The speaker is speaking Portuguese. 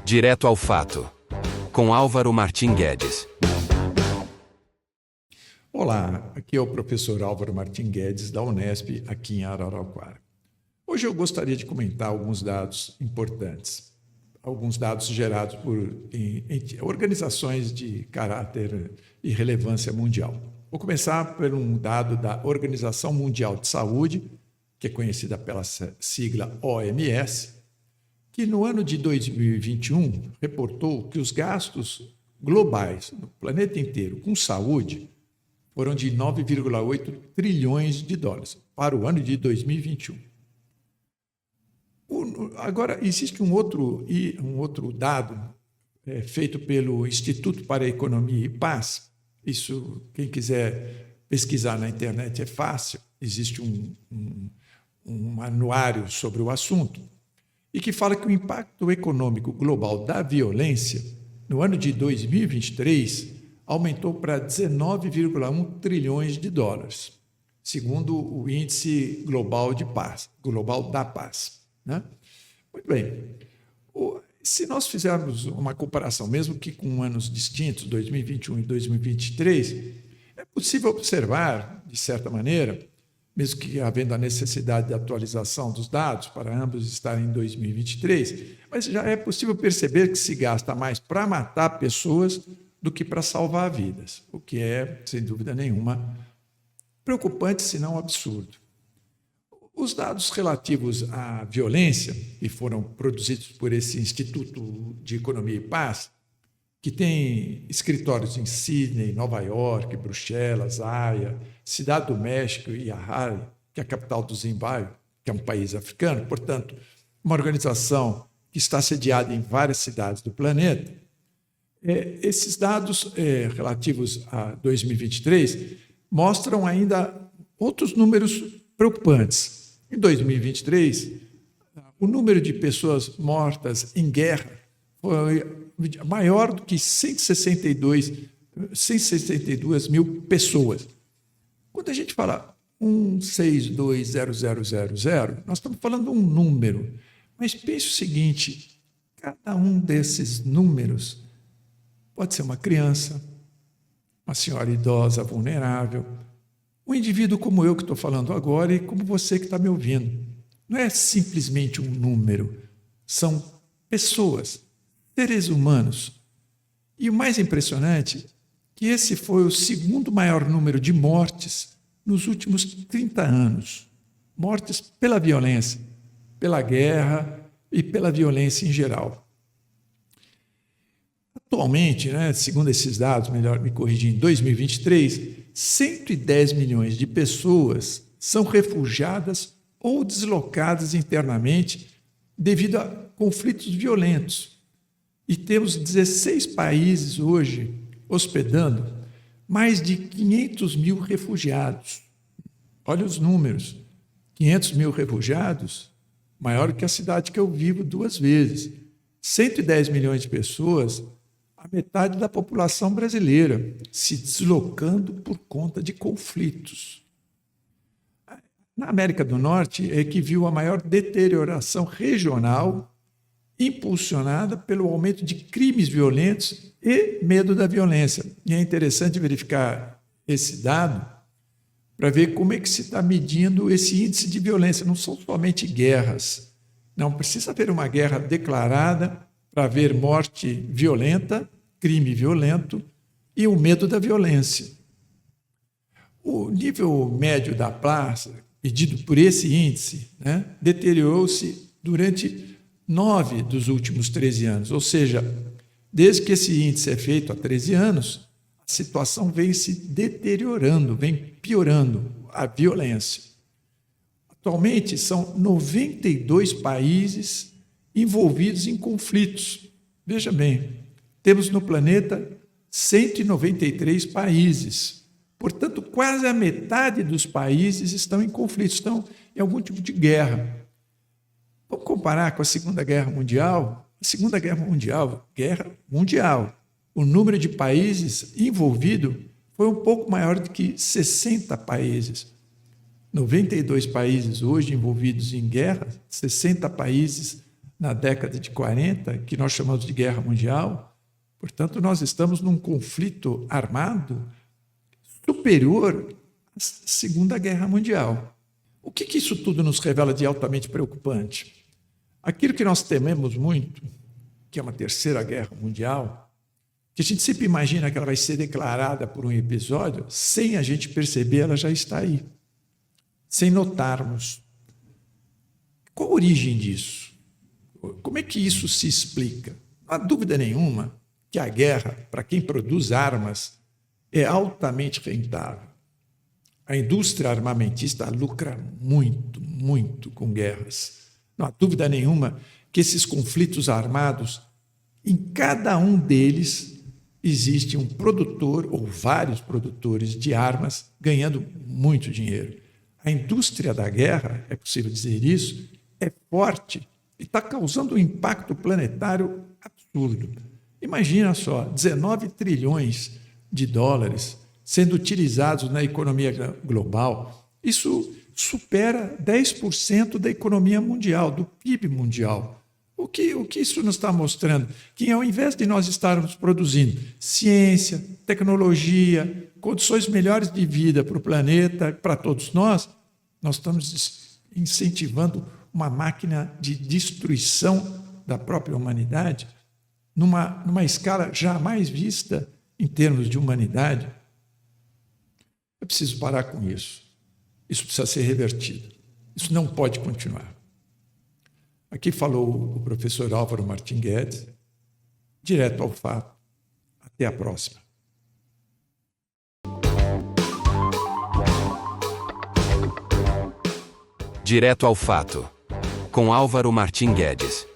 Direto ao fato, com Álvaro Martim Guedes. Olá, aqui é o professor Álvaro Martim Guedes, da Unesp, aqui em Araraquara. Hoje eu gostaria de comentar alguns dados importantes, alguns dados gerados por organizações de caráter e relevância mundial. Vou começar por um dado da Organização Mundial de Saúde, que é conhecida pela sigla OMS, que no ano de 2021 reportou que os gastos globais no planeta inteiro com saúde foram de 9,8 trilhões de dólares para o ano de 2021. Agora, existe um outro dado feito pelo Instituto para a Economia e Paz. Isso, quem quiser pesquisar na internet é fácil. Existe um anuário sobre o assunto e que fala que o impacto econômico global da violência no ano de 2023 aumentou para 19,1 trilhões de dólares, segundo o Índice Global da Paz. Né? Muito bem. Se nós fizermos uma comparação, mesmo que com anos distintos, 2021 e 2023, é possível observar, de certa maneira, mesmo que havendo a necessidade de atualização dos dados para ambos estarem em 2023, mas já é possível perceber que se gasta mais para matar pessoas do que para salvar vidas, o que é, sem dúvida nenhuma, preocupante, se não absurdo. Os dados relativos à violência, que foram produzidos por esse Instituto de Economia e Paz, que tem escritórios em Sydney, Nova York, Bruxelas, Haia, Cidade do México e Harare, que é a capital do Zimbábue, que é um país africano, portanto, uma organização que está sediada em várias cidades do planeta. Esses dados relativos a 2023 mostram ainda outros números preocupantes. Em 2023, o número de pessoas mortas em guerra foi maior do que 162 mil pessoas. Quando a gente fala 1620000, nós estamos falando de um número, mas pense o seguinte, cada um desses números pode ser uma criança, uma senhora idosa vulnerável, um indivíduo como eu que estou falando agora e como você que está me ouvindo. Não é simplesmente um número, são pessoas, seres humanos. E o mais impressionante é que esse foi o segundo maior número de mortes nos últimos 30 anos. Mortes pela violência, pela guerra e pela violência em geral. Atualmente, segundo esses dados, melhor me corrigir, em 2023, 110 milhões de pessoas são refugiadas ou deslocadas internamente devido a conflitos violentos. E temos 16 países hoje hospedando mais de 500 mil refugiados. Olha os números, 500 mil refugiados, maior que a cidade que eu vivo 2 vezes. 110 milhões de pessoas, a metade da população brasileira, se deslocando por conta de conflitos. Na América do Norte é que viu a maior deterioração regional impulsionada pelo aumento de crimes violentos e medo da violência. E é interessante verificar esse dado para ver como é que se está medindo esse índice de violência. Não são somente guerras. Não precisa haver uma guerra declarada para haver morte violenta, crime violento e o medo da violência. O nível médio da praça, medido por esse índice, deteriorou-se durante 9 dos últimos 13 anos, ou seja, desde que esse índice é feito há 13 anos, a situação vem se deteriorando, vem piorando a violência. Atualmente, são 92 países envolvidos em conflitos. Veja bem, temos no planeta 193 países. Portanto, quase a metade dos países estão em conflitos, estão em algum tipo de guerra. Vamos comparar com a Segunda Guerra Mundial? A Segunda Guerra Mundial, guerra mundial. O número de países envolvidos foi um pouco maior do que 60 países. 92 países hoje envolvidos em guerra, 60 países na década de 40, que nós chamamos de Guerra Mundial. Portanto, nós estamos num conflito armado superior à Segunda Guerra Mundial. O que isso tudo nos revela de altamente preocupante? Aquilo que nós tememos muito, que é uma terceira guerra mundial, que a gente sempre imagina que ela vai ser declarada por um episódio, sem a gente perceber, ela já está aí, sem notarmos. Qual a origem disso? Como é que isso se explica? Não há dúvida nenhuma que a guerra, para quem produz armas, é altamente rentável. A indústria armamentista lucra muito, muito com guerras. Não há dúvida nenhuma que esses conflitos armados, em cada um deles, existe um produtor ou vários produtores de armas ganhando muito dinheiro. A indústria da guerra, é possível dizer isso, é forte e está causando um impacto planetário absurdo. Imagina só, 19 trilhões de dólares sendo utilizados na economia global. Isso supera 10% da economia mundial, do PIB mundial. O que isso nos está mostrando? Que ao invés de nós estarmos produzindo ciência, tecnologia, condições melhores de vida para o planeta, para todos nós estamos incentivando uma máquina de destruição da própria humanidade numa escala jamais vista em termos de humanidade. É preciso parar com isso. Isso precisa ser revertido. Isso não pode continuar. Aqui falou o professor Álvaro Martim Guedes, direto ao fato. Até a próxima. Direto ao fato, com Álvaro Martim Guedes.